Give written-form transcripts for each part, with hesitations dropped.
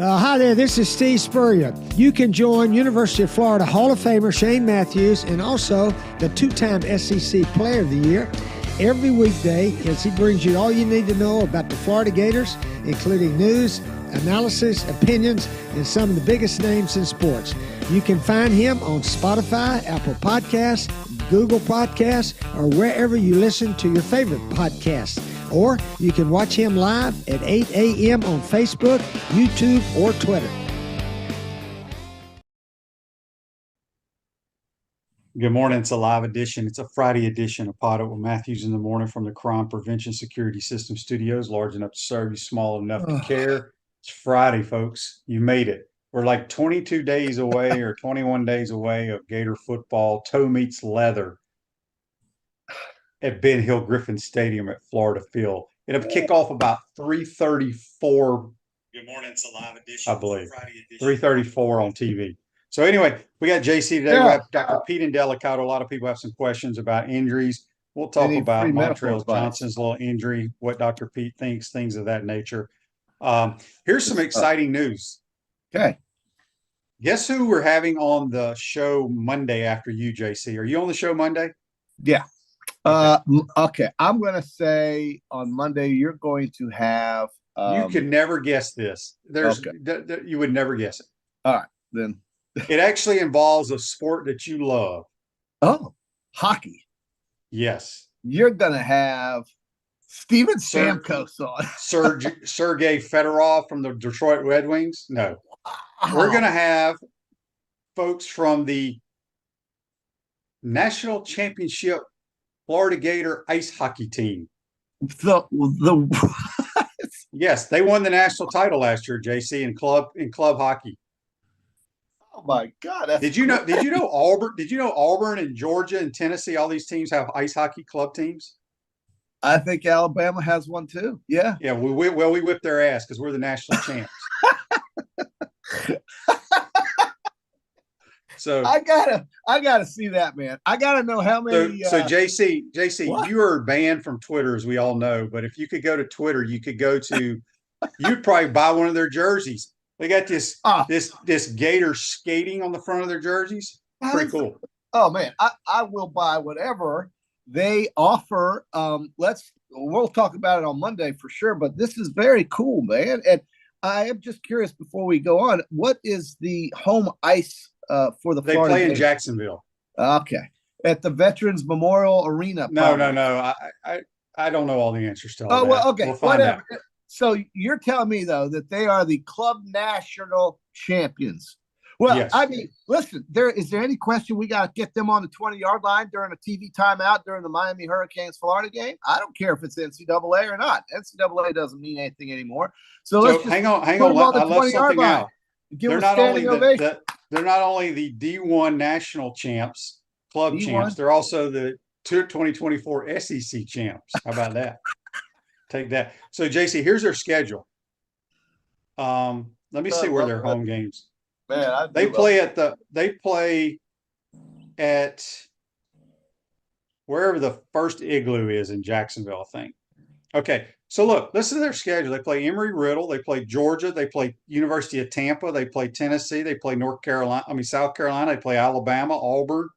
Hi there, this is Steve Spurrier. You can join University of Florida Hall of Famer Shane Matthews and also the two-time SEC Player of the Year every weekday as he brings you all you need to know about the Florida Gators, including news, analysis, opinions, and some of the biggest names in sports. You can find him on Spotify, Apple Podcasts, Google Podcasts, or wherever you listen to your favorite podcasts. Or you can watch him live at 8 a.m. on Facebook, YouTube, or Twitter. Good morning. It's a live edition. It's a Friday edition of PodUp with Matthews in the morning from the Crime Prevention Security System Studios, large enough to serve you, small enough to care. It's Friday, folks. You made it. We're like 22 days away or 21 days away of Gator football, toe meets leather at Ben Hill Griffin Stadium at Florida Field. It'll kick off about 3:34. Good morning. It's a live edition. I believe Friday edition. 3:34 on TV. So anyway, we got JC today. We have Dr. Pete Indelicato. A lot of people have some questions about injuries. We'll talk about Montrell Johnson's little injury, what Dr. Pete thinks, things of that nature. Here's some exciting news. Okay. Guess who we're having on the show Monday after you, JC? Are you on the show Monday? Yeah. Okay. I'm going to say on Monday, you're going to have. You could never guess this. You would never guess it. All right. Then. It actually involves a sport that you love. Oh, hockey. Yes. You're going to have Steven Stamkos on. Sergei Fedorov from the Detroit Red Wings? No. We're going to have folks from the National Championship Florida Gator ice hockey team. Yes, they won the national title last year, JC, in club hockey. Oh my God! Did you know Auburn? Did you know Auburn and Georgia and Tennessee? All these teams have ice hockey club teams. I think Alabama has one too. Yeah. Yeah. We whip their ass because we're the national champs. So I gotta see that, man. I gotta know how many. So JC, what? You are banned from Twitter, as we all know. But if you could go to Twitter, you could go to. You'd probably buy one of their jerseys. They got this Gator skating on the front of their jerseys. Pretty cool. Oh man, I will buy whatever they offer. We'll talk about it on Monday for sure. But this is very cool, man. And I am just curious before we go on, what is the home ice for the Florida They play in Gators? Jacksonville. Okay. At the Veterans Memorial Arena. No. I don't know all the answers to all that. Well, okay. We'll find out. So you're telling me, though, that they are the club national champions. Well, yes. I mean, listen, is there any question we got to get them on the 20-yard line during a TV timeout during the Miami Hurricanes Florida game? I don't care if it's NCAA or not. NCAA doesn't mean anything anymore. So let's hang on. I left something out. They're not only the D1 national champs, club champs. They're also the 2024 SEC champs. How about that? Take that. So, JC, here's their schedule. Let me see where their home games. Man, they play at wherever the first igloo is in Jacksonville, I think. Okay, so look, listen to their schedule. They play Emory-Riddle, they play Georgia, they play University of Tampa, they play Tennessee, they play South Carolina, they play Alabama, Auburn.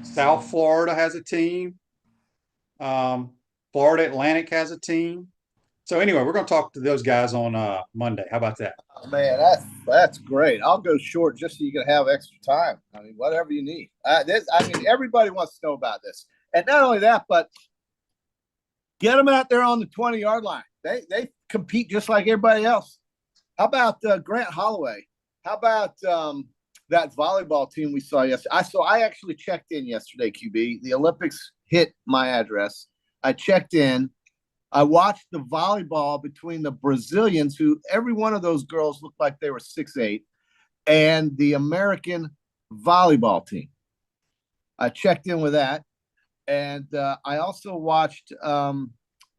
South Florida has a team. Florida Atlantic has a team. So anyway, we're going to talk to those guys on Monday. How about that? Oh, man, that's great. I'll go short just so you can have extra time. I mean, whatever you need. Everybody wants to know about this. And not only that, but get them out there on the 20-yard line. They compete just like everybody else. How about Grant Holloway? How about that volleyball team we saw yesterday? I actually checked in yesterday, QB. The Olympics hit my address. I checked in. I watched the volleyball between the Brazilians, who every one of those girls looked like they were 6'8", and the American volleyball team. I checked in with that. And I also watched some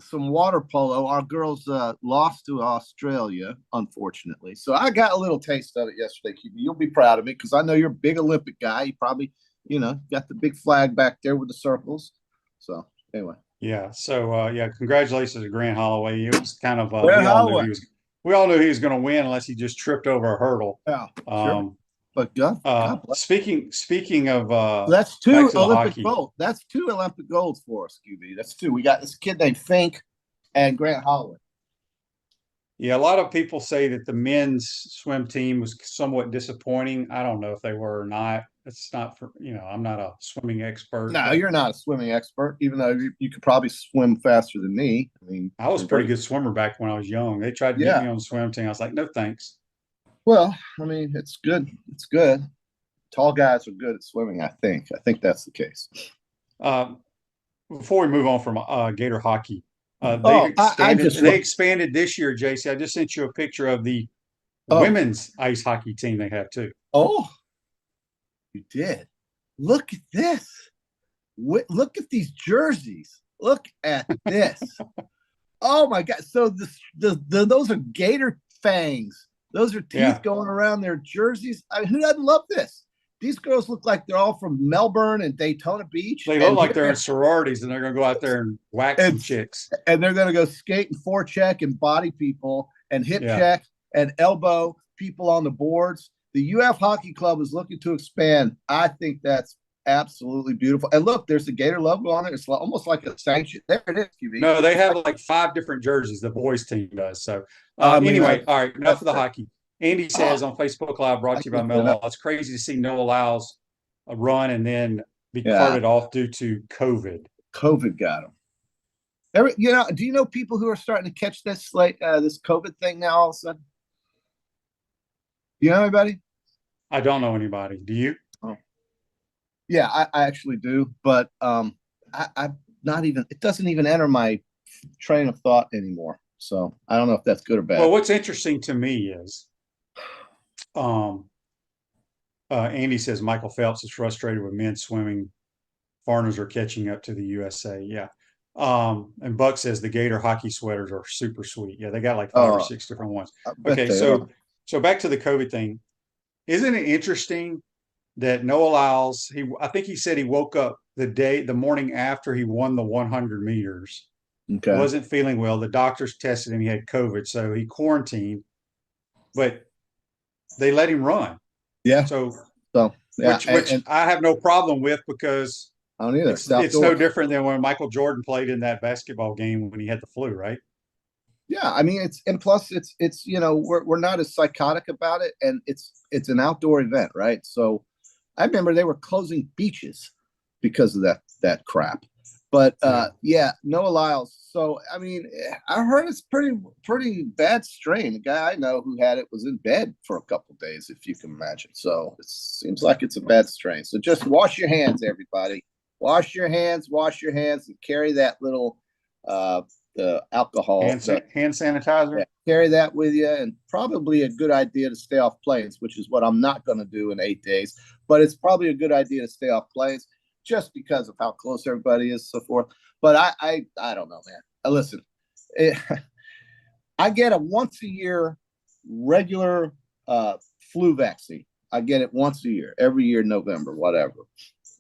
water polo. Our girls lost to Australia, unfortunately. So I got a little taste of it yesterday, QB. You'll be proud of me because I know you're a big Olympic guy. You probably, got the big flag back there with the circles. So anyway. Yeah. So, congratulations to Grant Holloway. It was kind of we all knew he was going to win unless he just tripped over a hurdle. Yeah, sure. But speaking of that's two Olympic gold. That's two Olympic golds for us, QB. That's two. We got this kid named Fink and Grant Holloway. Yeah, a lot of people say that the men's swim team was somewhat disappointing. I don't know if they were or not. It's not for, I'm not a swimming expert. No, you're not a swimming expert, even though you could probably swim faster than me. I mean, I was a pretty good swimmer back when I was young. They tried to get me on the swim team. I was like, no, thanks. Well, I mean, it's good. It's good. Tall guys are good at swimming, I think. I think that's the case. Before we move on from Gator hockey, they expanded this year, JC. I just sent you a picture of the women's ice hockey team they have too. Oh, you did. Look at this. Look at these jerseys. Look at this. Oh my God. So those are gator fangs. Those are teeth going around their jerseys. I mean, who doesn't love this? These girls look like they're all from Melbourne and Daytona Beach. They look like they're in sororities and they're going to go out there and whack some chicks. And they're going to go skate and forecheck and body people and hip check and elbow people on the boards. The UF Hockey Club is looking to expand. I think that's absolutely beautiful. And look, there's the Gator logo on it. It's almost like a sanction. There it is, QB. No, they have like 5 different jerseys. The boys team does. So anyway, all right, enough of the hockey. Andy says on Facebook Live, brought to you by Mel. It's crazy to see Noah Lyles run and then be carted off due to COVID. COVID got him. Do you know people who are starting to catch this this COVID thing now all of a sudden? Do you know anybody? I don't know anybody. Do you? Oh. Yeah, I actually do, but I'm not even. It doesn't even enter my train of thought anymore. So I don't know if that's good or bad. Well, what's interesting to me is, Andy says Michael Phelps is frustrated with men's swimming. Foreigners are catching up to the USA. Yeah. And Buck says the Gator hockey sweaters are super sweet. Yeah, they got like 5 or 6 different ones. Okay, so back to the COVID thing. Isn't it interesting that Noah Lyles, I think he said he woke up the morning after he won the 100 meters. Okay. Wasn't feeling well. The doctors tested him. He had COVID, so he quarantined. But they let him run. Yeah. Which I have no problem with because I don't either. It's no different than when Michael Jordan played in that basketball game when he had the flu, right? Yeah, I mean plus it's we're not as psychotic about it, and it's an outdoor event, right? So I remember they were closing beaches because of that crap. But Noah Lyles. So I mean, I heard it's pretty bad strain. The guy I know who had it was in bed for a couple of days, if you can imagine. So it seems like it's a bad strain. So just wash your hands, everybody. Wash your hands, and carry that little the alcohol. Hand sanitizer. Yeah, carry that with you, and probably a good idea to stay off planes, which is what I'm not going to do in 8 days. But it's probably a good idea to stay off planes just because of how close everybody is, so forth. But I don't know, man. Listen, I get a once a year regular flu vaccine. I get it once a year, every year, November, whatever.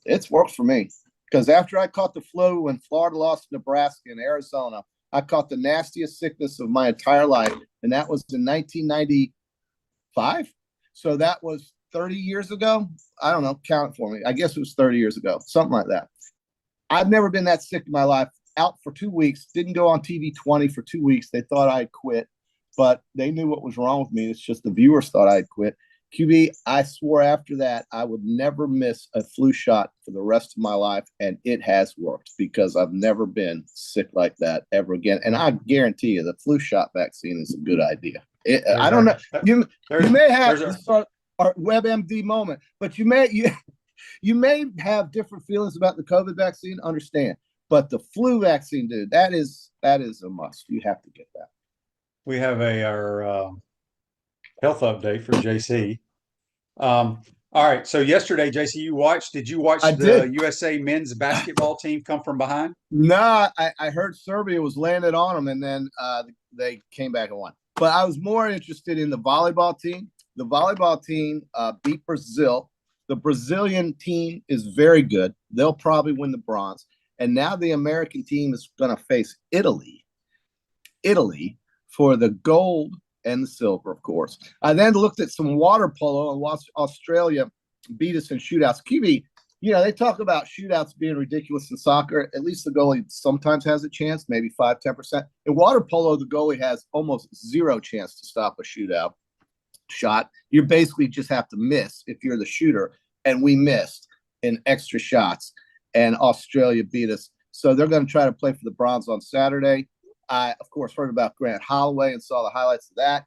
It's worked for me because after I caught the flu when Florida lost to Nebraska and Arizona, I caught the nastiest sickness of my entire life, and that was in 1995. So that was 30 years ago. I don't know, count it for me. I guess it was 30 years ago, something like that. I've never been that sick in my life. Out for 2 weeks, didn't go on TV 20 for 2 weeks. They thought I'd quit, but they knew what was wrong with me. It's just the viewers thought I'd quit. QB, I swore after that I would never miss a flu shot for the rest of my life, and it has worked because I've never been sick like that ever again. And I guarantee you the flu shot vaccine is a good idea. I don't know. You may have this sort of WebMD moment, but you may have different feelings about the COVID vaccine, understand. But the flu vaccine, dude, that is a must. You have to get that. We have our health update from JC. All right. So yesterday, JC, did you watch the USA men's basketball team come from behind? No, I heard Serbia was landed on them, and then they came back and won. But I was more interested in the volleyball team. The volleyball team beat Brazil. The Brazilian team is very good. They'll probably win the bronze. And now the American team is going to face Italy for the gold and the silver, of course. I then looked at some water polo and watched Australia beat us in shootouts. QB, they talk about shootouts being ridiculous in soccer. At least the goalie sometimes has a chance, maybe 5-10%. In water polo, the goalie has almost zero chance to stop a shootout shot. You basically just have to miss if you're the shooter, and we missed in extra shots, and Australia beat us. So they're going to try to play for the bronze on Saturday. I, of course, heard about Grant Holloway and saw the highlights of that.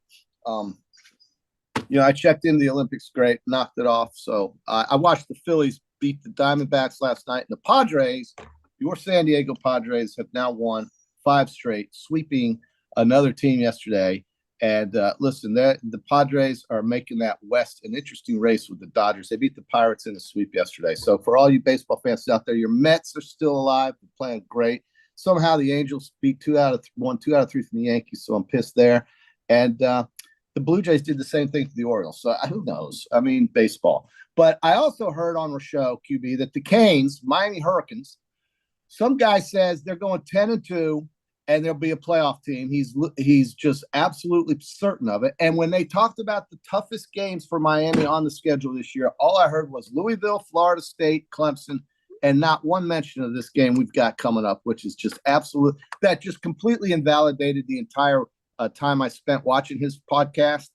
I checked into the Olympics, great, knocked it off. So I watched the Phillies beat the Diamondbacks last night. And the Padres, your San Diego Padres, have now won 5 straight, sweeping another team yesterday. And listen, the Padres are making that West an interesting race with the Dodgers. They beat the Pirates in a sweep yesterday. So for all you baseball fans out there, your Mets are still alive. They're playing great. Somehow the Angels beat 2 out of 3 from the Yankees, so I'm pissed there. And the Blue Jays did the same thing to the Orioles. So who knows? I mean, baseball. But I also heard on Rochelle, QB, that the Canes, Miami Hurricanes, some guy says they're going 10-2, and there'll be a playoff team. He's just absolutely certain of it. And when they talked about the toughest games for Miami on the schedule this year, all I heard was Louisville, Florida State, Clemson, and not one mention of this game we've got coming up, which is just absolute. That just completely invalidated the entire time I spent watching his podcast.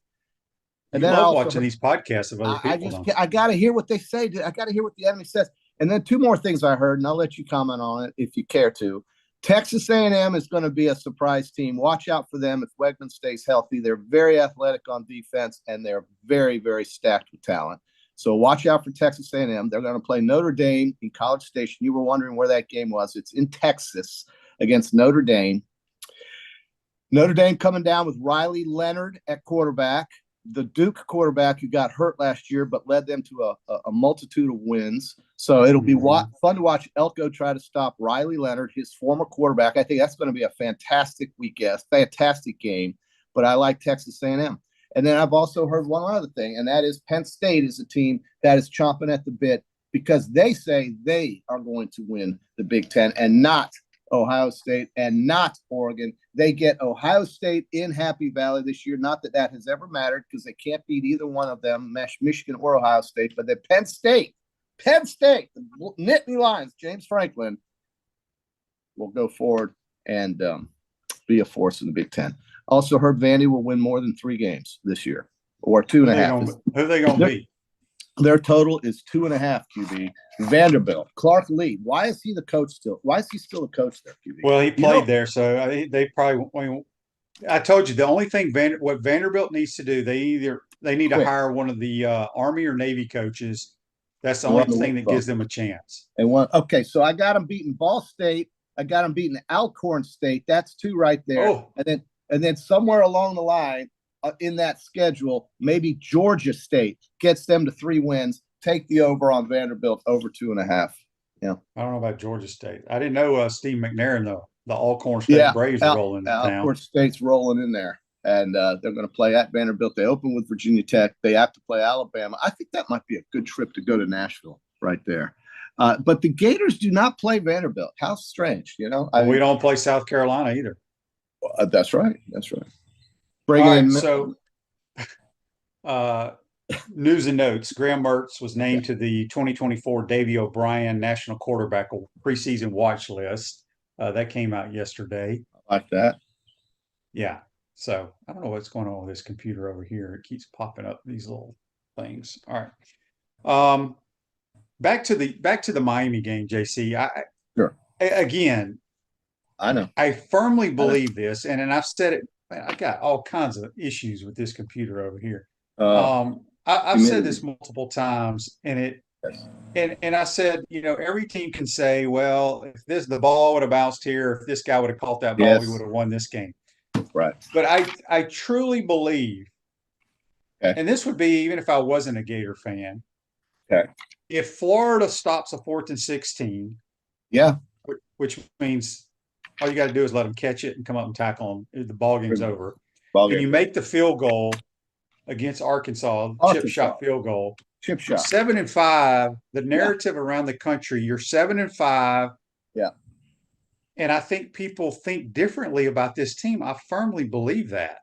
And then I love watching these podcasts of other people. I got to hear what they say. I got to hear what the enemy says. And then 2 more things I heard, and I'll let you comment on it if you care to. Texas A&M is going to be a surprise team. Watch out for them if Wegman stays healthy. They're very athletic on defense, and they're very, very stacked with talent. So watch out for Texas A&M. They're going to play Notre Dame in College Station. You were wondering where that game was. It's in Texas against Notre Dame. Notre Dame coming down with Riley Leonard at quarterback, the Duke quarterback who got hurt last year but led them to a multitude of wins. So it'll be fun to watch Elko try to stop Riley Leonard, his former quarterback. I think that's going to be a fantastic weekend, fantastic game. But I like Texas A&M. And then I've also heard one other thing, and that is Penn State is a team that is chomping at the bit because they say they are going to win the Big Ten and not Ohio State and not Oregon. They get Ohio State in Happy Valley this year. Not that that has ever mattered because they can't beat either one of them, Michigan or Ohio State. But the Penn State, the Nittany Lions, James Franklin, will go forward and be a force in the Big Ten. Also heard Vandy will win more than 3 games this year, or 2.5. Who are they going to be? Their total is 2.5, QB. Vanderbilt. Clark Lee. Why is he the coach still? Why is he still a coach there, QB? Well, he played there, so they probably. I told you the only thing what Vanderbilt needs to do, they need to hire one of the Army or Navy coaches. That's the only thing that gives them a chance. Okay, so I got them beating Ball State. I got them beating Alcorn State. That's 2 right there. Oh. And then somewhere along the line in that schedule, maybe Georgia State gets them to 3 wins. Take the over on Vanderbilt over 2.5. Yeah. I don't know about Georgia State. I didn't know Steve McNair and the Alcorn State Braves are rolling in town. Alcorn State's rolling in there, and they're going to play at Vanderbilt. They open with Virginia Tech. They have to play Alabama. I think that might be a good trip to go to Nashville right there. But the Gators do not play Vanderbilt. How strange, we don't play South Carolina either. That's right. That's right. News and notes. Graham Mertz was named to the 2024 Davey O'Brien National Quarterback preseason watch list. That came out yesterday. I like that. Yeah. So I don't know what's going on with this computer over here. It keeps popping up these little things. All right. Back to the Miami game, JC. Sure. Again, I know. I firmly believe this, and I've said it. I got all kinds of issues with this computer over here. I've said this multiple times, and I said, every team can say, well, if the ball would have bounced here, if this guy would have caught that ball, we would have won this game. Right. But I truly believe, and this would be even if I wasn't a Gator fan. Okay. If Florida stops a 4th and 16, which means all you got to do is let them catch it and come up and tackle them. The ball game's over. And you make the field goal against Arkansas, chip shot field goal. Chip shot. 7-5. The narrative around the country, you're 7-5. Yeah. And I think people think differently about this team. I firmly believe that.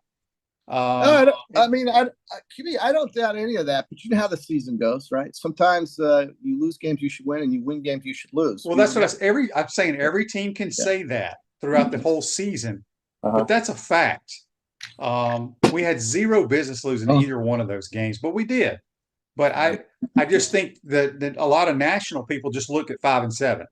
I don't doubt any of that, but you know how the season goes, right? Sometimes you lose games you should win, and you win games you should lose. Well, that's what I'm saying. Every team can say that throughout the whole season, but that's a fact. We had zero business losing either one of those games, but we did. But I just think that a lot of national people just look at 5 and 7,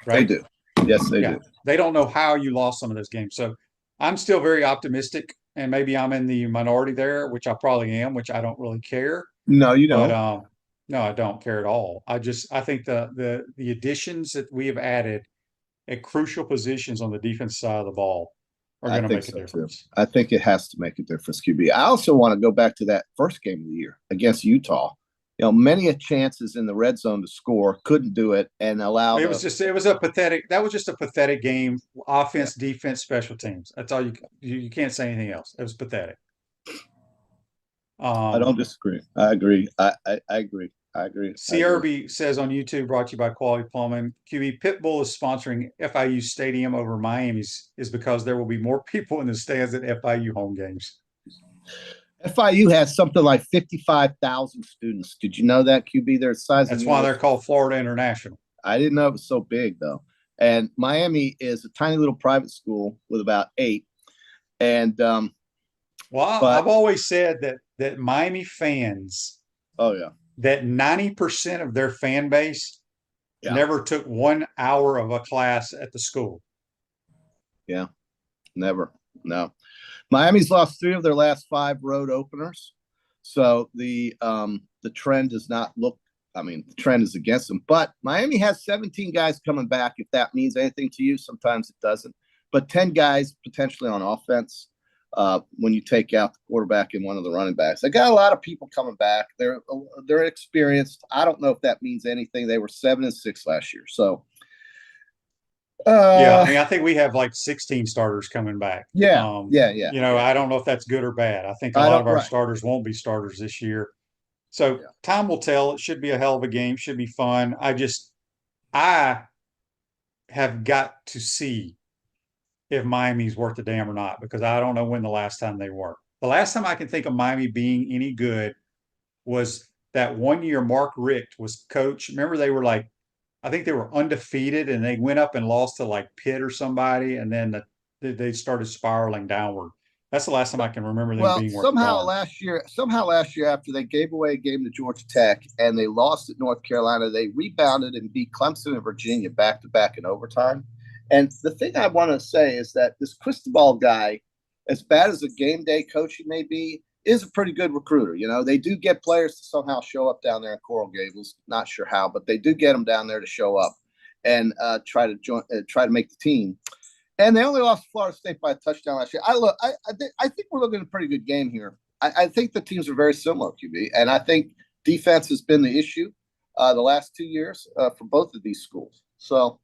right? They do. Yes, they do. They don't know how you lost some of those games. So I'm still very optimistic, and maybe I'm in the minority there, which I probably am, which I don't really care. No, you don't. But no, I don't care at all. I think the additions that we have added at crucial positions on the defense side of the ball are going to make a difference. Too. I think it has to make a difference, QB. I also want to go back to that first game of the year against Utah. You know, many chances in the red zone to score, couldn't do it, and allow. It was a pathetic. That was just a pathetic game. Offense, defense, special teams. That's all you can't say anything else. It was pathetic. I don't disagree. I agree. I agree. CRB says on YouTube, brought to you by Quality Plumbing. QB Pitbull is sponsoring FIU Stadium over Miami's is because there will be more people in the stands at FIU home games. FIU has something like 55,000 students. Did you know that, QB? Their size. That's why they're called Florida International. I didn't know it was so big, though. And Miami is a tiny little private school with about 8. And I've always said that Miami fans. Oh yeah. That 90% of their fan base never took 1 hour of a class at the school. Yeah, never. No. Miami's lost 3 of their last 5 road openers. So the trend does not look, the trend is against them. But Miami has 17 guys coming back, if that means anything to you. Sometimes it doesn't. But 10 guys potentially on offense. When you take out the quarterback and one of the running backs, they got a lot of people coming back. They're experienced. I don't know if that means anything. They were 7-6 last year, so I think we have like 16 starters coming back. Yeah. I don't know if that's good or bad. I think a lot of our starters won't be starters this year, so time will tell. It should be a hell of a game. Should be fun. I have got to see if Miami's worth a damn or not, because I don't know when the last time they weren't. The last time I can think of Miami being any good was that one year Mark Richt was coach. Remember, they were I think they were undefeated, and they went up and lost to Pitt or somebody, and then they started spiraling downward. That's the last time I can remember them being worth somehow last year after they gave away a game to Georgia Tech and they lost at North Carolina, they rebounded and beat Clemson and Virginia back-to-back in overtime. And the thing I want to say is that this Cristobal guy, as bad as a game day coach he may be, is a pretty good recruiter. You know, they do get players to somehow show up down there in Coral Gables. Not sure how, but they do get them down there to show up and try to make the team. And they only lost to Florida State by a touchdown last year. I think we're looking at a pretty good game here. I think the teams are very similar, QB, and I think defense has been the issue the last 2 years for both of these schools. So.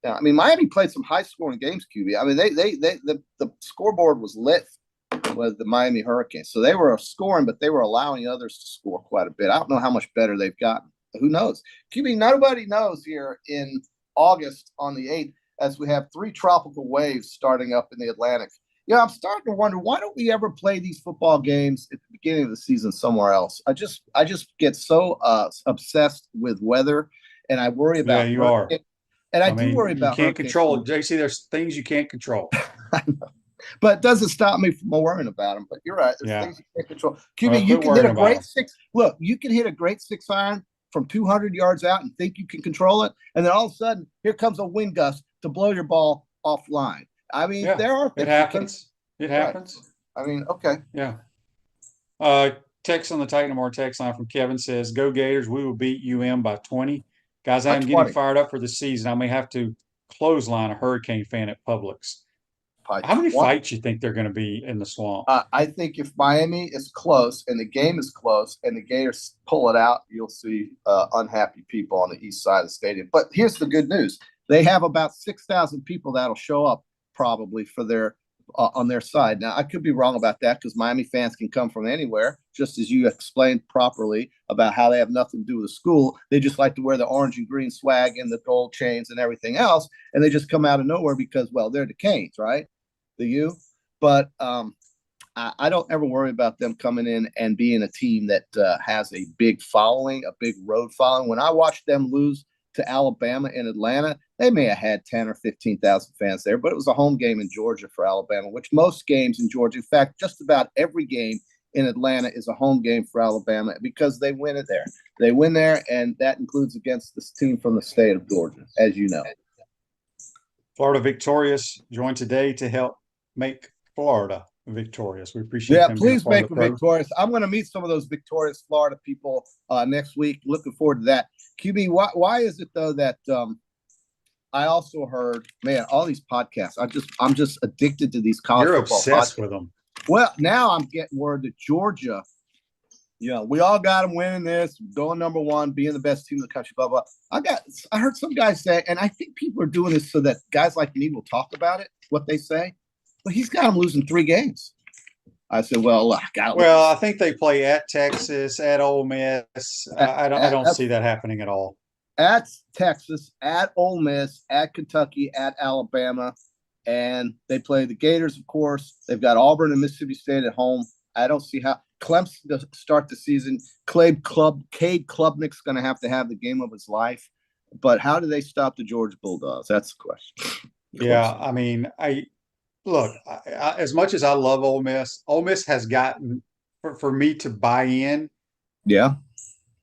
Yeah, Miami played some high-scoring games, QB. The scoreboard was lit with the Miami Hurricanes, so they were scoring, but they were allowing others to score quite a bit. I don't know how much better they've gotten. Who knows? QB, nobody knows here in August on the 8th, as we have 3 tropical waves starting up in the Atlantic. I'm starting to wonder, why don't we ever play these football games at the beginning of the season somewhere else? I just get so obsessed with weather, and I worry about. Yeah, you are. And I do worry about. You can't control it, JC. There's things you can't control. I know. But it doesn't stop me from worrying about them. But you're right. There's things you can't control. QB, you can hit a great 6. Look, you can hit a great 6-iron from 200 yards out and think you can control it, and then all of a sudden, here comes a wind gust to blow your ball offline. There are. It happens. It happens. Okay. Yeah. Text on the Titan More text line from Kevin says, "Go Gators! We will beat UM by 20." Guys, I'm getting fired up for the season. I may have to clothesline a Hurricane fan at Publix. How many fights you think they're going to be in the swamp? I think if Miami is close and the game is close and the Gators pull it out, you'll see unhappy people on the east side of the stadium. But here's the good news. They have about 6,000 people that'll show up probably for their on their side. Now, I could be wrong about that because Miami fans can come from anywhere, just as you explained properly about how they have nothing to do with the school. They just like to wear the orange and green swag and the gold chains and everything else, and they just come out of nowhere because, well, they're the Canes, right? The U. But I don't ever worry about them coming in and being a team that has a big following, a big road following. When I watched them lose to Alabama in Atlanta, they may have had 10 or 15,000 fans there, but it was a home game in Georgia for Alabama, which most games in Georgia, in fact, just about every game in Atlanta is a home game for Alabama because they win it there. They win there, and that includes against this team from the state of Georgia, as you know. Florida victorious, joined today to help make Florida victorious. We appreciate them. Please make them victorious. I'm going to meet some of those victorious Florida people next week. Looking forward to that. QB, why is it though that I also heard, man, all these podcasts. I'm just addicted to these college You're football obsessed podcasts. with them. Well, now I'm getting word that Georgia, we all got them winning this, going number one, being the best team in the country, blah, blah. I heard some guys say, and I think people are doing this so that guys like me will talk about it, what they say. But he's got them losing 3 games. I said, well, I think they play at Texas, at Ole Miss. I don't see that happening at all. At Texas, at Ole Miss, at Kentucky, at Alabama, and they play the Gators, of course. They've got Auburn and Mississippi State at home. I don't see how Clemson to start the season. Cade Klubnik's going to have the game of his life. But how do they stop the Georgia Bulldogs? That's the question. Yeah, I mean, Look, as much as I love Ole Miss has gotten for me to buy in. Yeah,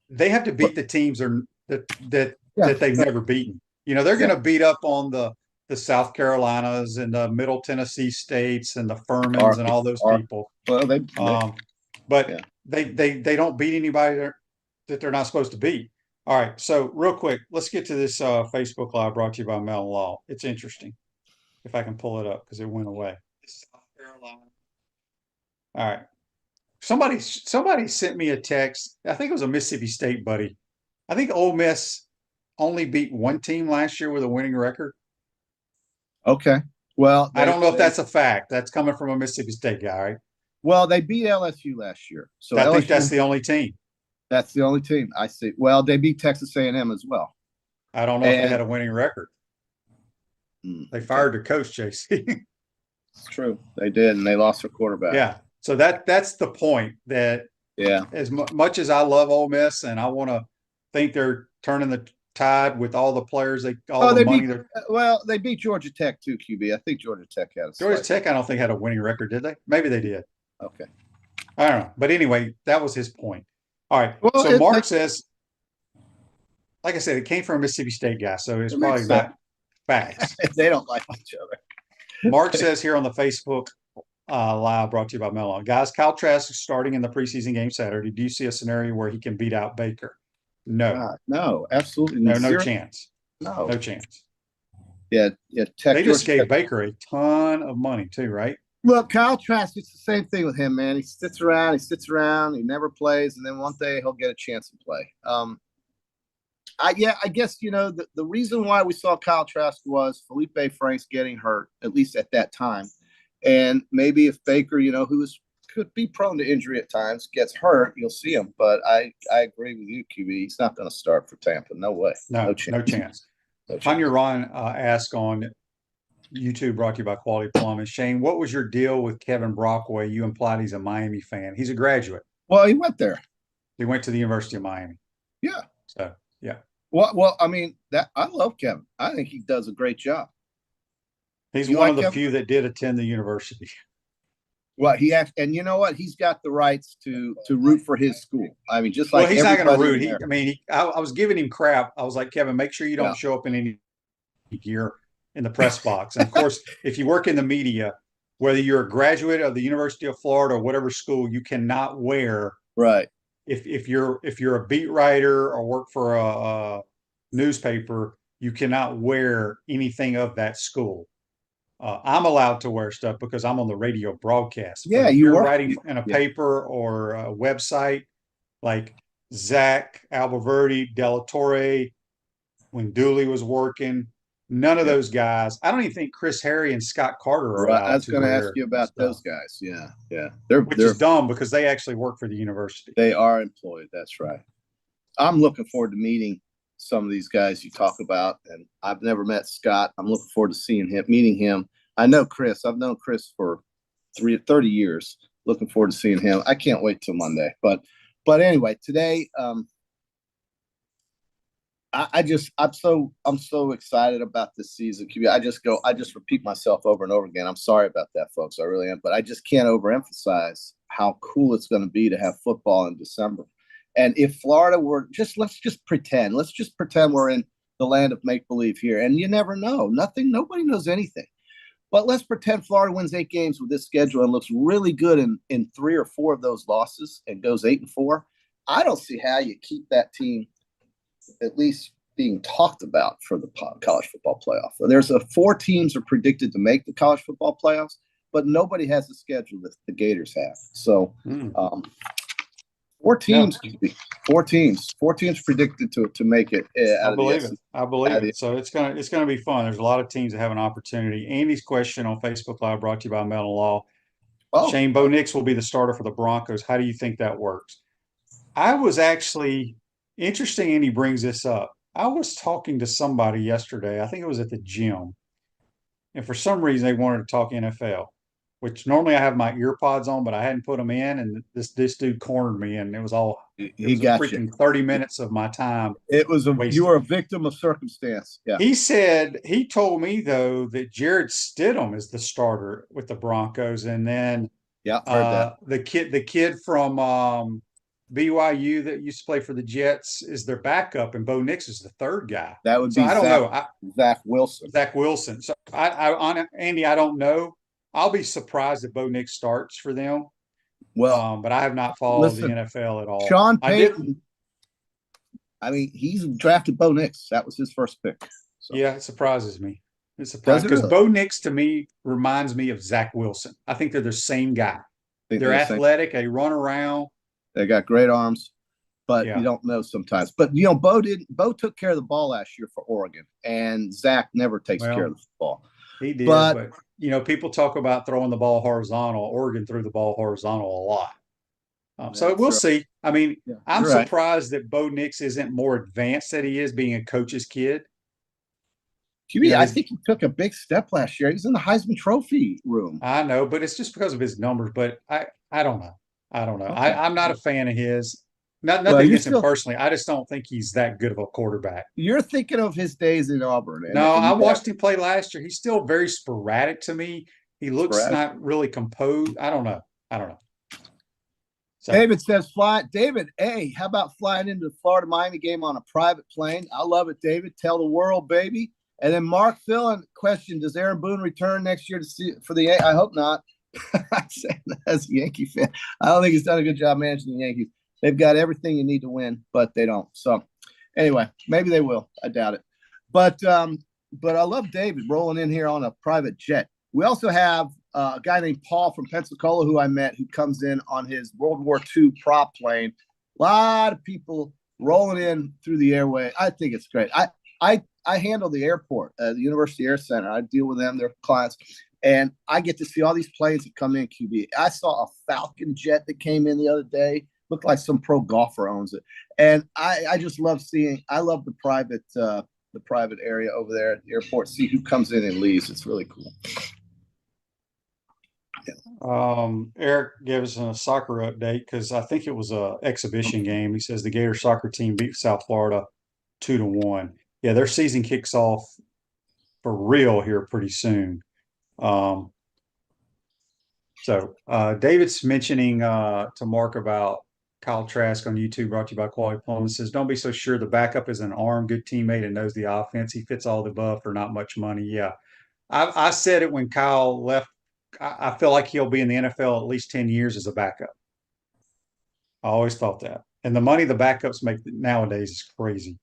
they have to beat the teams that they've never beaten. They're going to beat up on the South Carolinas and the Middle Tennessee states and the Furmans and all those people. Well, but they don't beat anybody that they're not supposed to beat. All right, so real quick, let's get to this Facebook Live brought to you by Mellon Law. It's interesting. If I can pull it up because it went away. South Carolina. All right. Somebody sent me a text. I think it was a Mississippi State buddy. I think Ole Miss only beat one team last year with a winning record. Okay. Well, I don't know if that's a fact. That's coming from a Mississippi State guy, right? Well, they beat LSU last year. So I think that's the only team. That's the only team I see. Well, they beat Texas A&M as well. I don't know if they had a winning record. They fired their coach, JC. It's true. They did, and they lost their quarterback. Yeah. So that's the point that as much as I love Ole Miss and I want to think they're turning the tide with all the players, they beat Georgia Tech too, QB. I think Georgia Tech had Georgia Tech, I don't think had a winning record, did they? Maybe they did. Okay. I don't know. But anyway, that was his point. All right. Well, so Mark says, like I said, it came from a Mississippi State guy, so it's probably not facts. They don't like each other. Mark says here on the Facebook Live brought to you by Mellon. Guys, Kyle Trask is starting in the preseason game Saturday. Do you see a scenario where he can beat out Baker? No. No, absolutely no chance. No chance. Yeah. They just gave Baker a ton of money too, right? Look, Kyle Trask, it's the same thing with him, man. He sits around, he never plays, and then one day he'll get a chance to play. I guess, the reason why we saw Kyle Trask was Felipe Franks getting hurt, at least at that time. And maybe if Baker, who could be prone to injury at times, gets hurt, you'll see him. But I agree with you, QB. He's not going to start for Tampa. No way. No chance. Tanya Ron asked on YouTube, brought to you by Quality Plumbing. Shane, what was your deal with Kevin Brockway? You implied he's a Miami fan. He's a graduate. Well, he went there. He went to the University of Miami. Yeah. So, yeah. Well, I mean, I love Kevin. I think he does a great job. He's one of the few that did attend the university. Well, and you know what? He's got the rights to root for his school. I mean, just like he's not going to root. I was giving him crap. I was like, Kevin, make sure you don't show up in any gear in the press box. And of course, if you work in the media, whether you're a graduate of the University of Florida or whatever school, you cannot wear. Right. If you're a beat writer or work for a newspaper, you cannot wear anything of that school. I'm allowed to wear stuff because I'm on the radio broadcast. Yeah, you're writing in a paper or a website like Zach Alberverdi, Della Torre, when Dooley was working. None of those guys. I don't even think Chris Harry and Scott Carter are allowed. I was going to ask you about those guys. Yeah. Which is dumb because they actually work for the university. They are employed. That's right. I'm looking forward to meeting some of these guys you talk about, and I've never met Scott. I'm looking forward to meeting him. I know Chris. I've known Chris for 30 years. looking forward to seeing him. I can't wait till Monday. But anyway, today, I'm so excited about this season. I just repeat myself over and over again. I'm sorry about that, folks. I really am, but I just can't overemphasize how cool it's going to be to have football in December. And if Florida let's just pretend we're in the land of make believe here. And you never know. Nobody knows anything. But let's pretend Florida wins 8 games with this schedule and looks really good in 3 or 4 of those losses and goes 8-4. I don't see how you keep that team at least being talked about for the college football playoff. There's 4 teams are predicted to make the college football playoffs, but nobody has the schedule that the Gators have. So 4 teams, yeah. 4 teams predicted to make it. I believe it. So it's gonna be fun. There's a lot of teams that have an opportunity. Andy's question on Facebook Live brought to you by Metal Law. Shane, Bo Nix will be the starter for the Broncos. How do you think that works? I was actually interesting. Andy brings this up. I was talking to somebody yesterday. I think it was at the gym, and for some reason they wanted to talk NFL. Which normally I have my ear pods on, but I hadn't put them in, and this dude cornered me, and it was freaking 30 minutes of my time. You were a victim of circumstance. Yeah. He told me though that Jared Stidham is the starter with the Broncos, and then the kid from BYU that used to play for the Jets is their backup, and Bo Nix is the third guy. That would be Zach Wilson. Zach Wilson. So Andy, I don't know. I'll be surprised if Bo Nix starts for them. Well, but I have not followed the NFL at all. Sean Payton. He's drafted Bo Nix. That was his first pick. So. Yeah, it surprises me. Because Bo Nix to me reminds me of Zach Wilson. I think they're the same guy. They're athletic. They run around. They got great arms, but you don't know sometimes. But Bo took care of the ball last year for Oregon, and Zach never takes care of the ball. He did, but people talk about throwing the ball horizontal. Oregon threw the ball horizontal a lot. So we'll see. I'm surprised that Bo Nix isn't more advanced than he is being a coach's kid. I think he took a big step last year. He's in the Heisman Trophy room. I know, but it's just because of his numbers. But I don't know. Okay. I'm not a fan of his. Nothing against him personally. I just don't think he's that good of a quarterback. You're thinking of his days in Auburn. No, I watched him play last year. He's still very sporadic to me. He looks not really composed. I don't know. So. David says, David, hey, how about flying into the Florida-Miami game on a private plane? I love it, David. Tell the world, baby. And then Mark Philin question, does Aaron Boone return next year for the I hope not. I said that as a Yankee fan. I don't think he's done a good job managing the Yankees. They've got everything you need to win, but they don't. So anyway, maybe they will. I doubt it. But I love David rolling in here on a private jet. We also have a guy named Paul from Pensacola who I met who comes in on his World War II prop plane. A lot of people rolling in through the airway. I think it's great. I handle the airport, the University Air Center. I deal with them, their clients. And I get to see all these planes that come in QB. I saw a Falcon jet that came in the other day. Looked like some pro golfer owns it. And I just love the private area over there at the airport, see who comes in and leaves. It's really cool. Yeah. Eric gave us a soccer update because I think it was an exhibition game. He says the Gator soccer team beat South Florida 2-1. Yeah, their season kicks off for real here pretty soon. So David's mentioning to Mark about Kyle Trask on YouTube, brought to you by Quality Plumbing, says, don't be so sure the backup is an armed, good teammate and knows the offense. He fits all the above for not much money. Yeah. I said it when Kyle left. I feel like he'll be in the NFL at least 10 years as a backup. I always thought that. And the money the backups make nowadays is crazy.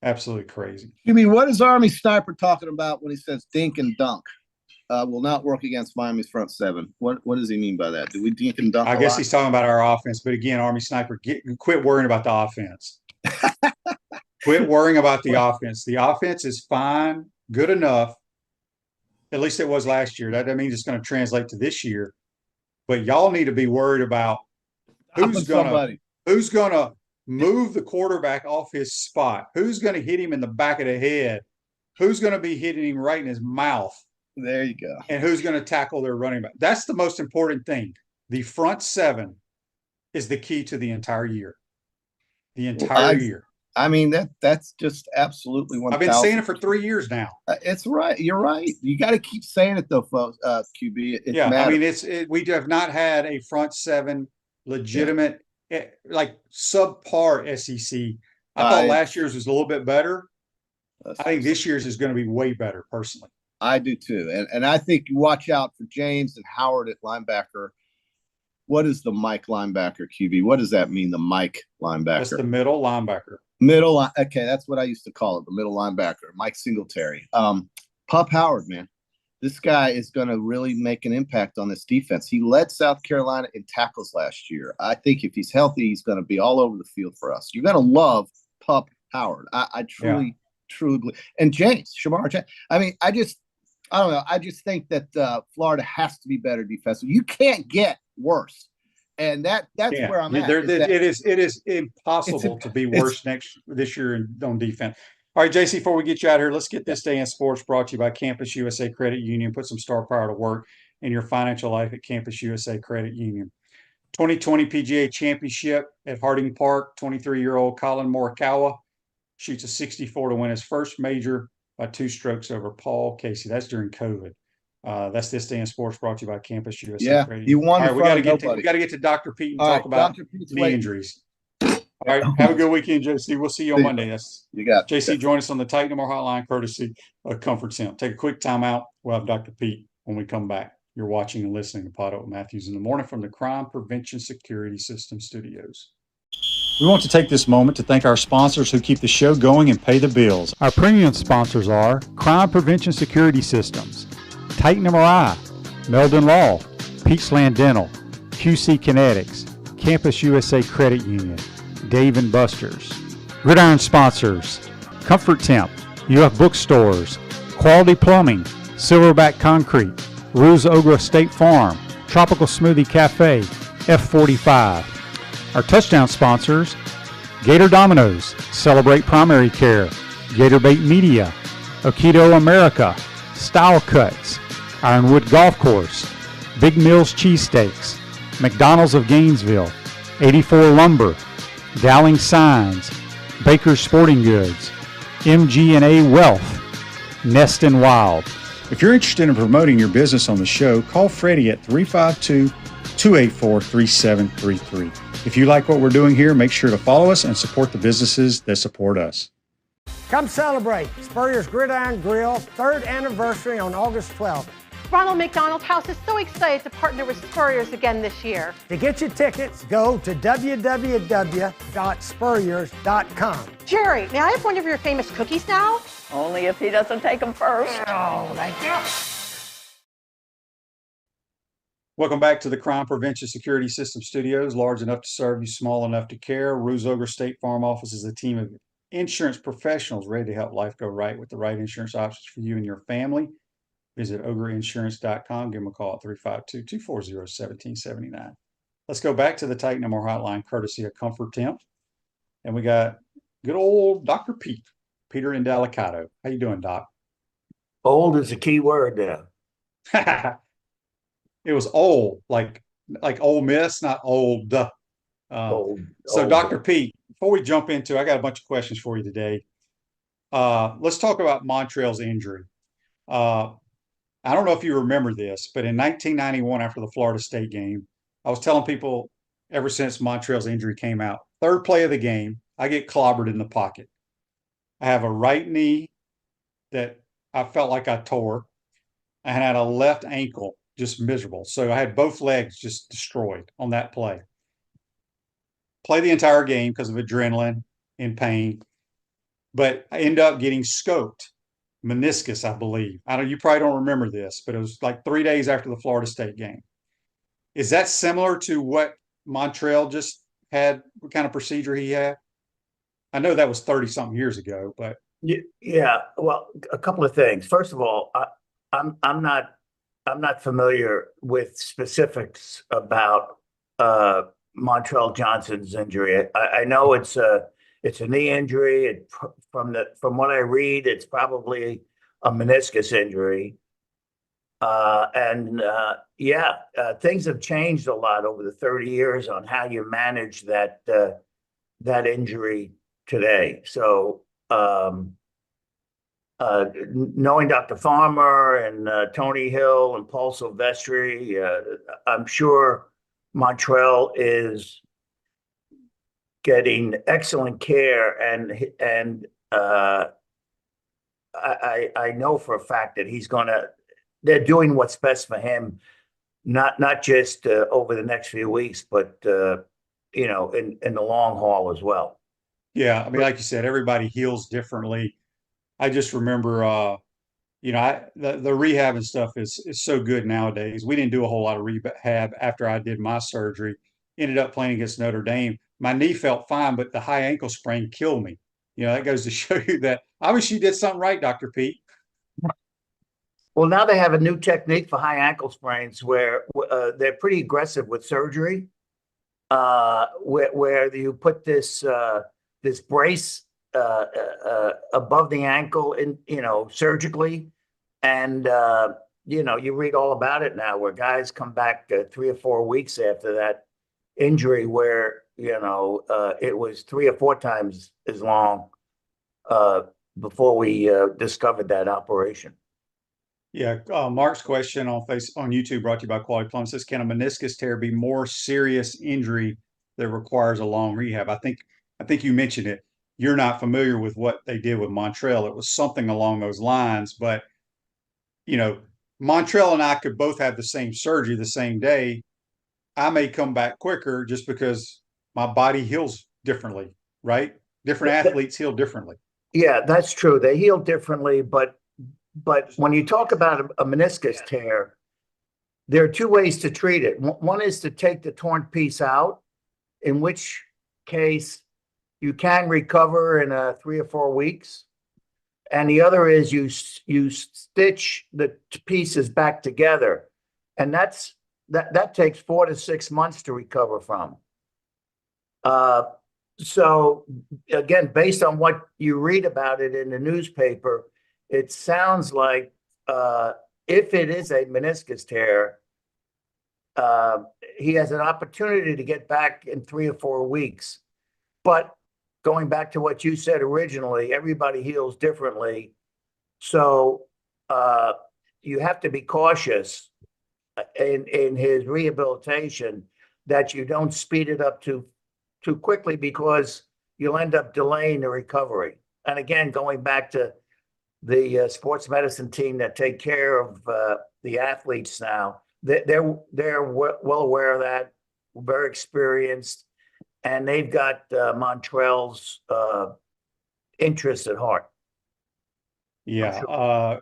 Absolutely crazy. You mean, what is Army Sniper talking about when he says dink and dunk? Will not work against Miami's front seven. What does he mean by that? Do we dink and dunk? I guess he's talking about our offense. But again, Army Sniper, quit worrying about the offense. Quit worrying about the offense. The offense is fine, good enough. At least it was last year. That doesn't mean it's going to translate to this year. But y'all need to be worried about who's going to move the quarterback off his spot. Who's going to hit him in the back of the head? Who's going to be hitting him right in his mouth? There you go. And who's going to tackle their running back? That's the most important thing. the front seven is the key to the entire year. The entire year. I mean, that's just absolutely 1,000. I've been saying it for 3 years now. It's right. You're right. You got to keep saying it though, folks. QB. Yeah, matters. I mean, we have not had a front seven legitimate, like subpar SEC. I thought last year's was a little bit better. I think this year's is going to be way better, personally. I do too, and I think you watch out for James and Howard at linebacker. What is the Mike linebacker, QB? What does that mean, the Mike linebacker? That's the middle linebacker. Okay, that's what I used to call it, the middle linebacker, Mike Singletary. Pup Howard, man. This guy is going to really make an impact on this defense. He led South Carolina in tackles last year. I think if he's healthy, he's going to be all over the field for us. You're going to love Pup Howard. I truly believe. And Shamar James. I mean, I don't know. I just think that Florida has to be better defensive. You can't get worse. And that's where I'm at. It is impossible to be worse this year on defense. All right, JC, before we get you out of here, let's get this day in sports brought to you by Campus USA Credit Union. Put some star power to work in your financial life at Campus USA Credit Union. 2020 PGA Championship at Harding Park, 23-year-old Colin Morikawa shoots a 64 to win his first major by 2 strokes over Paul Casey. That's during COVID. That's this day in sports brought to you by Campus USA. Yeah, he won. All right, we got to get to Dr. Pete and talk about knee injuries. All right, have a good weekend, JC. We'll see you on Monday. You got JC. Join us on the Titan More Hotline, courtesy of Comfort Sim. Take a quick time out. We'll have Dr. Pete when we come back. You're watching and listening to PodUp Matthews in the Morning from the Crime Prevention Security System Studios. We want to take this moment to thank our sponsors who keep the show going and pay the bills. Our premium sponsors are Crime Prevention Security Systems, Titan MRI, Meldon Law, Peachland Dental, QC Kinetics, Campus USA Credit Union, Dave & Buster's. Gridiron sponsors, Comfort Temp, UF Bookstores, Quality Plumbing, Silverback Concrete, Ruse Ogra State Farm, Tropical Smoothie Cafe, F45. Our touchdown sponsors, Gator Dominoes, Celebrate Primary Care, Gator Bait Media, Aikido America, Style Cuts, Ironwood Golf Course, Big Mills Cheesesteaks, McDonald's of Gainesville, 84 Lumber, Dowling Signs, Baker's Sporting Goods, MG&A Wealth, Nest and Wild. If you're interested in promoting your business on the show, call Freddie at 352-284-3733. If you like what we're doing here, make sure to follow us and support the businesses that support us. Come celebrate Spurrier's Gridiron Grill 3rd anniversary on August 12th. Ronald McDonald House is so excited to partner with Spurrier's again this year. To get your tickets, go to www.spurriers.com. Jerry, may I have one of your famous cookies now? Only if he doesn't take them first. Oh, thank you. Welcome back to the Crime Prevention Security System Studios, large enough to serve you, small enough to care. Ruse Ogra State Farm Office is a team of insurance professionals ready to help life go right with the right insurance options for you and your family. Visit ograinsurance.com. Give them a call at 352-240-1779. Let's go back to the Titan MR Hotline, courtesy of Comfort Temp. And we got good old Dr. Pete, Peter Indelicato. How you doing, Doc? Old is a key word there. It was old, like Ole Miss, not old. So, Dr. Pete, before we jump into, I got a bunch of questions for you today. Let's talk about Montrell's injury. I don't know if you remember this, but in 1991, after the Florida State game, I was telling people ever since Montrell's injury came out, 3rd play of the game, I get clobbered in the pocket. I have a right knee that I felt like I tore. I had a left ankle just miserable. So I had both legs just destroyed on that play. Play the entire game because of adrenaline and pain, but I ended up getting scoped. Meniscus, I believe. You probably don't remember this, but it was like 3 days after the Florida State game. Is that similar to what Montrell just had? What kind of procedure he had? I know that was 30-something years ago, but yeah. Well, a couple of things. First of all, I'm not familiar with specifics about Montrell Johnson's injury. I know it's a knee injury. From what I read, it's probably a meniscus injury. Things have changed a lot over the 30 years on how you manage that injury today. So knowing Dr. Farmer and Tony Hill and Paul Silvestri, I'm sure Montrell is getting excellent care, and I know for a fact that they're doing what's best for him, not just over the next few weeks, but in the long haul as well. Yeah, I mean, like you said, everybody heals differently. I just remember, the rehab and stuff is so good nowadays. We didn't do a whole lot of rehab after I did my surgery. Ended up playing against Notre Dame. My knee felt fine, but the high ankle sprain killed me. That goes to show you that obviously you did something right, Dr. Pete. Well, now they have a new technique for high ankle sprains where they're pretty aggressive with surgery, where you put this brace above the ankle surgically, and you read all about it now, where guys come back 3 or 4 weeks after that injury, where it was 3 or 4 times as long before we discovered that operation. Yeah, Mark's question on YouTube, brought to you by Quality Plumbing, says, can a meniscus tear be more serious injury that requires a long rehab? I think you mentioned it. You're not familiar with what they did with Montrell. It was something along those lines, but Montrell and I could both have the same surgery the same day. I may come back quicker just because my body heals differently, right? Different athletes heal differently. Yeah, that's true. They heal differently, but when you talk about a meniscus tear, there are 2 ways to treat it. One is to take the torn piece out, in which case you can recover in 3 or 4 weeks. And the other is you stitch the pieces back together. And that takes 4 to 6 months to recover from. So again, based on what you read about it in the newspaper, it sounds like if it is a meniscus tear, he has an opportunity to get back in 3 or 4 weeks. But going back to what you said originally, everybody heals differently. So you have to be cautious in his rehabilitation that you don't speed it up too quickly, because you'll end up delaying the recovery. And again, going back to the sports medicine team that take care of the athletes now, they're well aware of that, very experienced, and they've got Montrell's interest at heart. Yeah. Sure.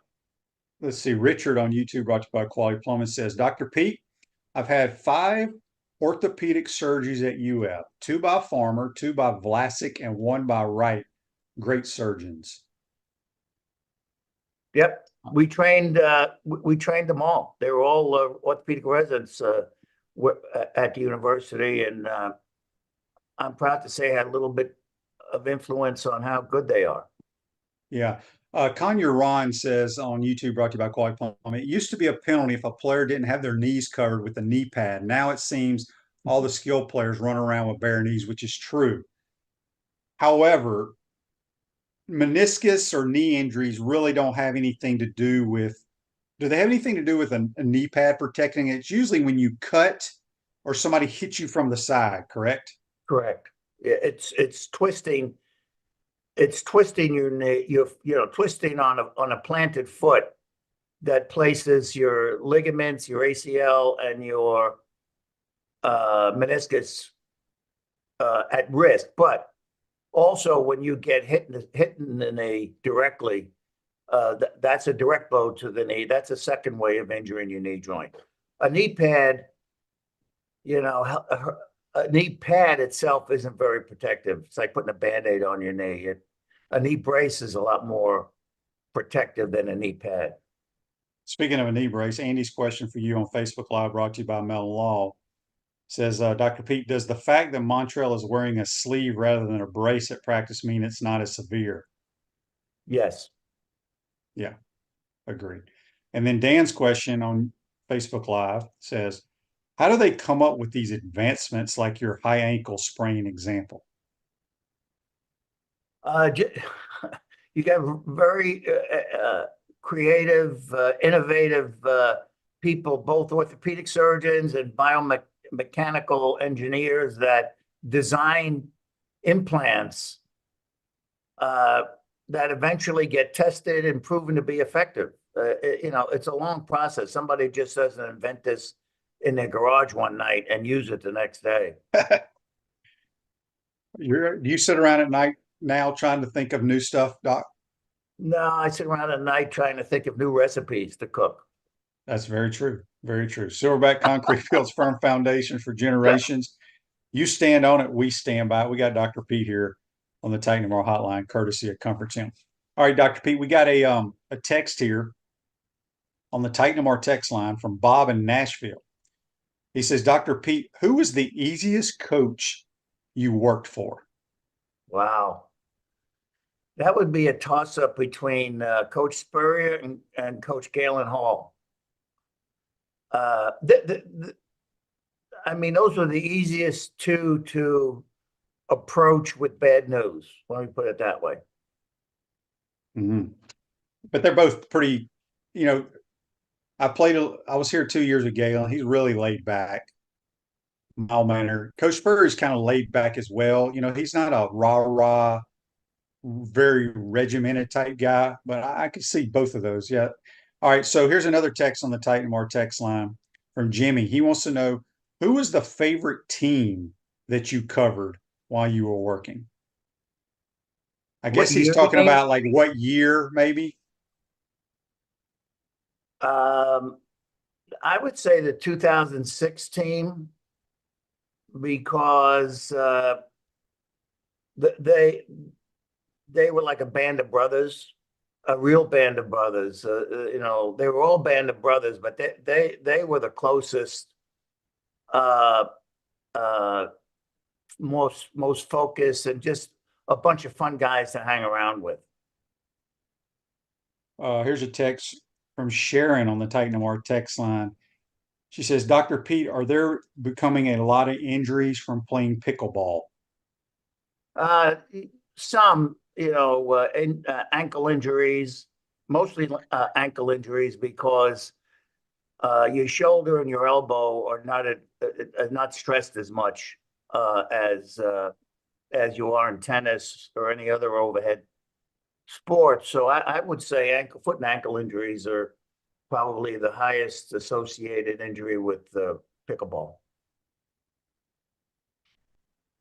Let's see. Richard on YouTube, brought to you by Quality Plumbing, says, Dr. Pete, I've had 5 orthopedic surgeries at UF, 2 by Farmer, 2 by Vlasic, and 1 by Wright. Great surgeons. Yep, we trained them all. They were all orthopedic residents at the university, and I'm proud to say I had a little bit of influence on how good they are. Yeah. Kanye Ron says on YouTube, brought to you by Quality Plumbing, it used to be a penalty if a player didn't have their knees covered with a knee pad. Now it seems all the skilled players run around with bare knees, which is true. However, meniscus or knee injuries really don't have anything to do with, do they have anything to do with a knee pad protecting it? It's usually when you cut or somebody hits you from the side, correct? Correct. It's twisting. It's twisting your knee. Twisting on a planted foot that places your ligaments, your ACL, and your meniscus at risk. But also, when you get hit in the knee directly, that's a direct blow to the knee. That's a second way of injuring your knee joint. A knee pad, a knee pad itself isn't very protective. It's like putting a Band-Aid on your knee. A knee brace is a lot more protective than a knee pad. Speaking of a knee brace, Andy's question for you on Facebook Live, brought to you by Mellon Law, says, Dr. Pete, does the fact that Montrell is wearing a sleeve rather than a brace at practice mean it's not as severe? Yes. Yeah, agreed. And then Dan's question on Facebook Live says, how do they come up with these advancements like your high ankle sprain example? You got very creative, innovative people, both orthopedic surgeons and biomechanical engineers that design implants that eventually get tested and proven to be effective. It's a long process. Somebody just doesn't invent this in their garage one night and use it the next day. Do you sit around at night now trying to think of new stuff, Doc? No, I sit around at night trying to think of new recipes to cook. That's very true. Very true. Silverback Concrete builds firm foundations for generations. You stand on it, we stand by it. We got Dr. Pete here on the Titan Tomorrow hotline, courtesy of Comfort Gym. All right, Dr. Pete, we got a text here on the Titan Tomorrow text line from Bob in Nashville. He says, Dr. Pete, who was the easiest coach you worked for? Wow. That would be a toss-up between Coach Spurrier and Coach Galen Hall. I mean, those were the easiest two to approach with bad news. Let me put it that way. Mm-hmm. But they're both pretty, I was here 2 years with Galen. He's really laid back, mild mannered. Coach Spurrier is kind of laid back as well. He's not a rah-rah, very regimented type guy, but I could see both of those. Yeah. All right. So here's another text on the Titan Tomorrow text line from Jimmy. He wants to know, who was the favorite team that you covered while you were working? I guess he's talking about like what year, maybe. I would say the 2006 team, because they were like a band of brothers, a real band of brothers. They were all band of brothers, but they were the closest, most focused, and just a bunch of fun guys to hang around with. Here's a text from Sharon on the Titan Tomorrow text line. She says, Dr. Pete, are there becoming a lot of injuries from playing pickleball? Some, ankle injuries, mostly ankle injuries, because your shoulder and your elbow are not stressed as much as you are in tennis or any other overhead sport. So I would say foot and ankle injuries are probably the highest associated injury with pickleball.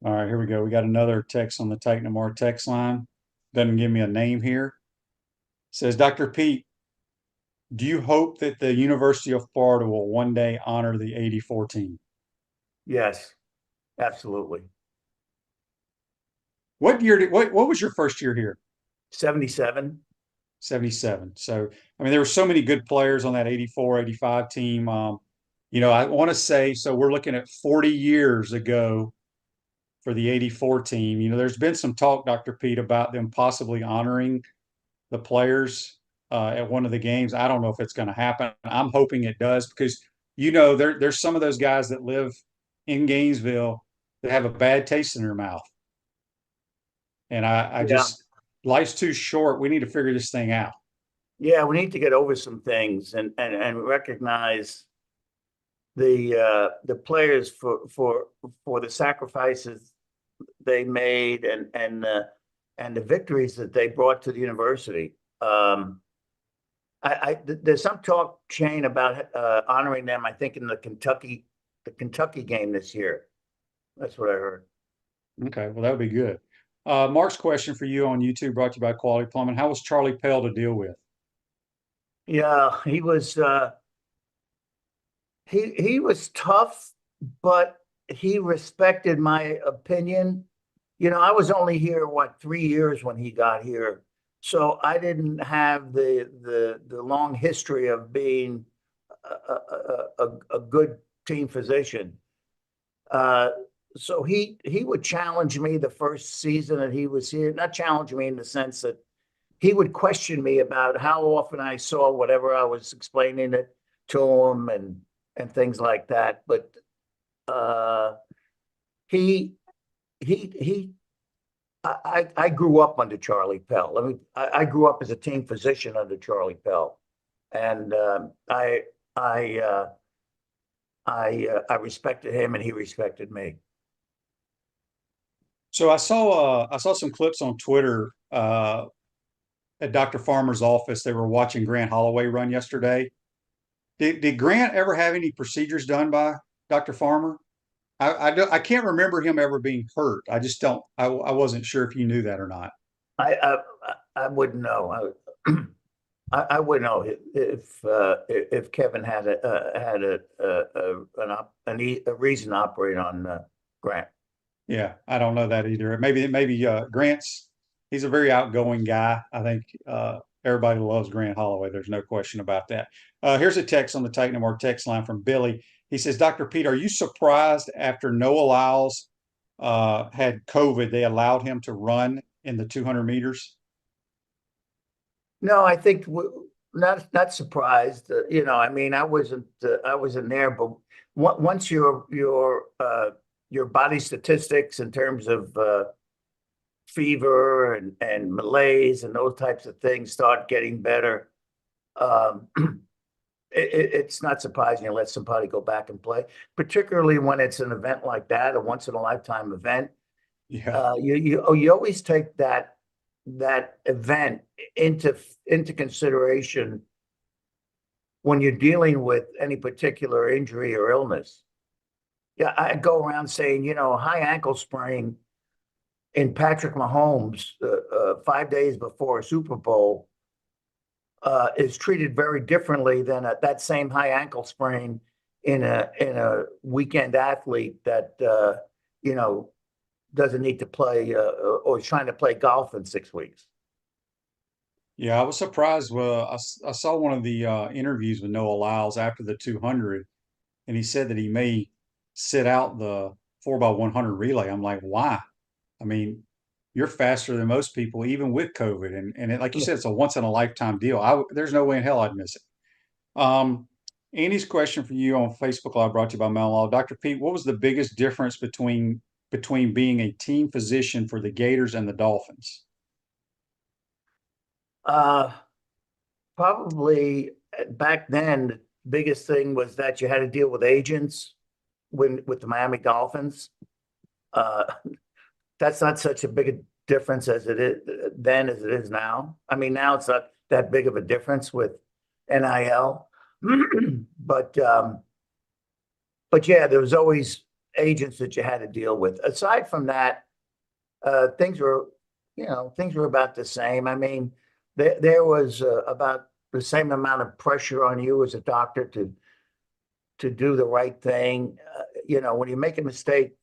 All right, here we go. We got another text on the Titan Tomorrow text line. Doesn't give me a name here. It says, Dr. Pete, do you hope that the University of Florida will one day honor the '84 team? Yes, absolutely. What year what was your first year here? 77. 77. So, I mean, there were so many good players on that '84, '85 team. I want to say, so we're looking at 40 years ago for the '84 team. There's been some talk, Dr. Pete, about them possibly honoring the players at one of the games. I don't know if it's going to happen. I'm hoping it does, because, there's some of those guys that live in Gainesville that have a bad taste in their mouth. And I just, life's too short. We need to figure this thing out. Yeah, we need to get over some things and recognize the players for the sacrifices they made and the victories that they brought to the university. There's some talk, Shane, about honoring them, I think, in the Kentucky game this year. That's what I heard. Okay, well, that would be good. Mark's question for you on YouTube, brought to you by Quality Plumbing. How was Charlie Pell to deal with? Yeah, he was he was tough, but he respected my opinion. I was only here 3 years when he got here, so I didn't have the long history of being a good team physician. So he would challenge me the first season that he was here. Not challenge me in the sense that he would question me about how often I saw whatever I was explaining it to him and things like that. But he I grew up under Charlie Pell. I mean, I grew up as a team physician under Charlie Pell, and I respected him, and he respected me. So I saw some clips on Twitter at Dr. Farmer's office. They were watching Grant Holloway run yesterday. Did Grant ever have any procedures done by Dr. Farmer? I can't remember him ever being hurt. I just don't. I wasn't sure if you knew that or not. I wouldn't know. I wouldn't know if Kevin had a reason to operate on Grant. Yeah, I don't know that either. Maybe Grant's. He's a very outgoing guy. I think everybody loves Grant Holloway. There's no question about that. Here's a text on the Titan and More text line from Billy. He says, Dr. Pete, are you surprised after Noah Lyles had COVID, they allowed him to run in the 200 meters? No, I think not surprised. I mean, I wasn't there, but once your body statistics in terms of fever and malaise and those types of things start getting better, it's not surprising you let somebody go back and play, particularly when it's an event like that, a once in a lifetime event. Yeah. You always take that event into consideration when you're dealing with any particular injury or illness. Yeah, I go around saying, high ankle sprain in Patrick Mahomes 5 days before a Super Bowl is treated very differently than that same high ankle sprain in a weekend athlete that doesn't need to play or is trying to play golf in 6 weeks. Yeah, I was surprised. Well, I saw one of the interviews with Noah Lyles after the 200, and he said that he may sit out the 4x100 relay. I'm like, why? I mean, you're faster than most people, even with COVID. And like you said, it's a once in a lifetime deal. There's no way in hell I'd miss it. Andy's question for you on Facebook Live, brought to you by Mount Law. Dr. Pete, what was the biggest difference between being a team physician for the Gators and the Dolphins? Probably back then, the biggest thing was that you had to deal with agents with the Miami Dolphins. That's not such a big a difference as it is then as it is now. I mean, now it's not that big of a difference with NIL, but yeah, there was always agents that you had to deal with. Aside from that, things were about the same. I mean, there was about the same amount of pressure on you as a doctor to do the right thing. When you make a mistake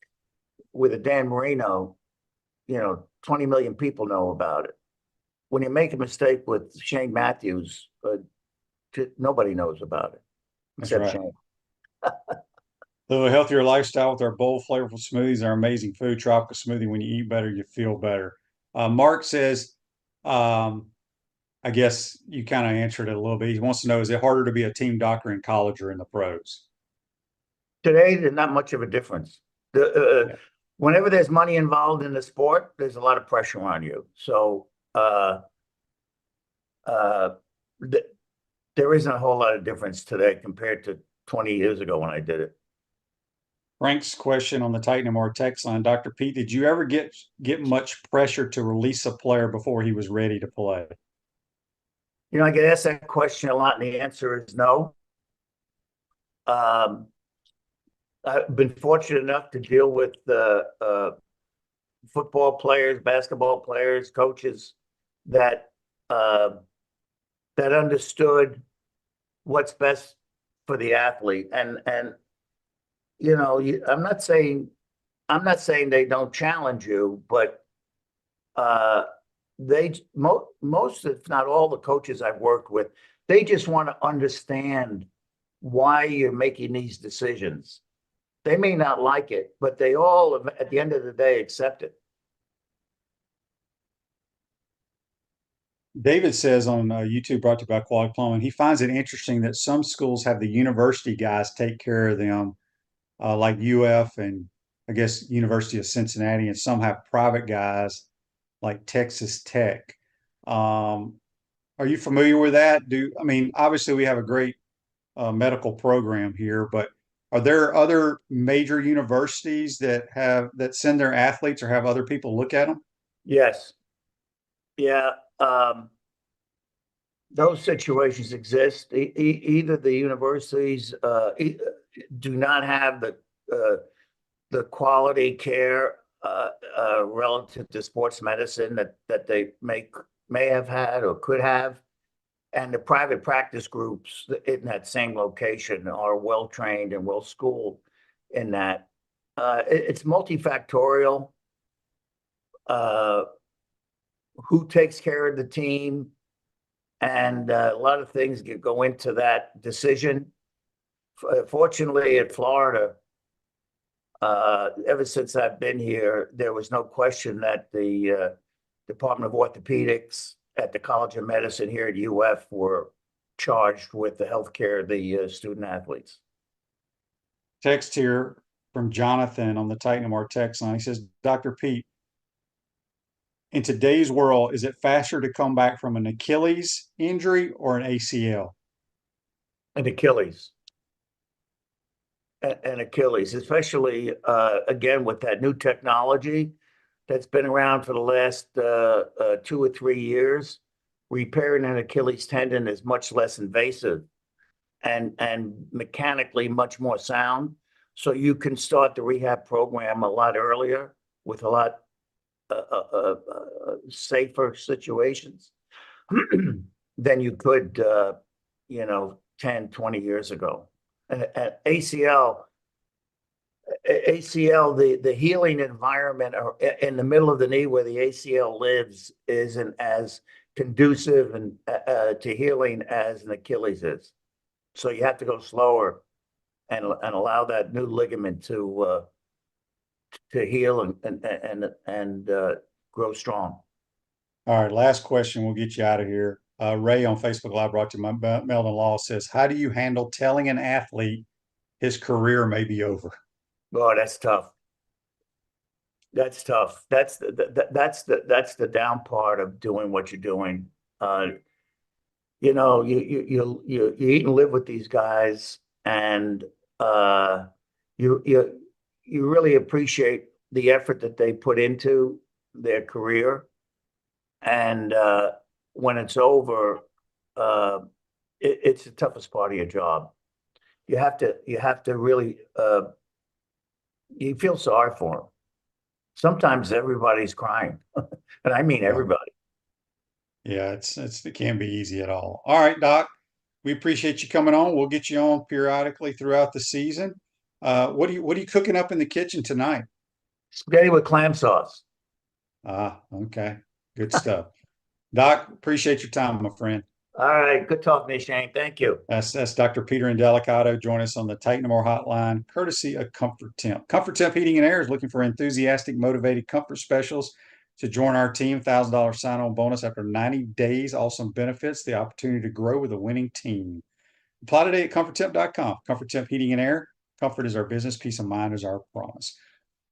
with a Dan Marino, 20 million people know about it. When you make a mistake with Shane Matthews, nobody knows about it except right. Shane. Live a healthier lifestyle with our bold, flavorful smoothies, our amazing food. Tropical smoothie. When you eat better, you feel better. Mark says, I guess you kind of answered it a little bit. He wants to know, is it harder to be a team doctor in college or in the pros? Today, there's not much of a difference. Whenever there's money involved in the sport, there's a lot of pressure on you. So there isn't a whole lot of difference today compared to 20 years ago when I did it. Frank's question on the Titan MR text line, Dr. Pete, did you ever get much pressure to release a player before he was ready to play? I get asked that question a lot, and the answer is no. I've been fortunate enough to deal with football players, basketball players, coaches that understood what's best for the athlete. And I'm not saying they don't challenge you, but most, if not all, the coaches I've worked with, they just want to understand why you're making these decisions. They may not like it, but they all, at the end of the day, accept it. David says on YouTube, brought to you by Quality Plumbing, he finds it interesting that some schools have the university guys take care of them, like UF and I guess University of Cincinnati, and some have private guys like Texas Tech. Are you familiar with that? I mean, obviously we have a great medical program here, but are there other major universities that send their athletes or have other people look at them? Yes. Yeah. Those situations exist. Either the universities do not have the quality care relative to sports medicine that they may have had or could have, and the private practice groups in that same location are well trained and well schooled in that. It's multifactorial. Who takes care of the team, and a lot of things go into that decision. Fortunately, at Florida, ever since I've been here, there was no question that the Department of Orthopedics at the College of Medicine here at UF were charged with the healthcare of the student athletes. Text here from Jonathan on the Titan MR text line. He says, Dr. Pete, in today's world, is it faster to come back from an Achilles injury or an ACL? An Achilles. An Achilles, especially again with that new technology that's been around for the last 2 or 3 years. Repairing an Achilles tendon is much less invasive and mechanically much more sound. So you can start the rehab program a lot earlier with a lot safer situations than you could, 10, 20 years ago. And ACL, the healing environment in the middle of the knee where the ACL lives isn't as conducive and to healing as an Achilles is. So you have to go slower and allow that new ligament to heal and grow strong. All right, last question. We'll get you out of here. Ray on Facebook Live brought to you by Meldon Law says, how do you handle telling an athlete his career may be over? Oh, that's tough. That's tough. That's the down part of doing what you're doing. You eat and live with these guys, and you really appreciate the effort that they put into their career, and when it's over, it's the toughest part of your job. You have to really you feel sorry for them. Sometimes everybody's crying, and I mean everybody. Yeah, it can't be easy at all. All right, Doc, we appreciate you coming on. We'll get you on periodically throughout the season. What are you cooking up in the kitchen tonight? Spaghetti with clam sauce. Ah, okay, good stuff. Doc, appreciate your time, my friend. All right, good talking to you, Shane. Thank you. That's Dr. Peter Indelicato. Join us on the Titan MR hotline, courtesy of Comfort Temp. Comfort Temp Heating and Air is looking for enthusiastic, motivated comfort specialists to join our team. $1,000 sign-on bonus after 90 days. Awesome benefits, the opportunity to grow with a winning team. Apply today at comforttemp.com. Comfort Temp Heating and Air. Comfort is our business. Peace of mind is our promise.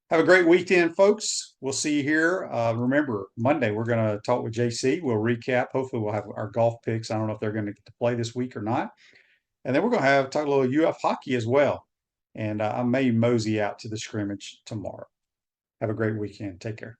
Have a great weekend, folks. We'll see you here. Remember, Monday, we're going to talk with JC. We'll recap. Hopefully, we'll have our golf picks. I don't know if they're going to get to play this week or not. And then we're going to talk a little UF hockey as well. And I may mosey out to the scrimmage tomorrow. Have a great weekend. Take care.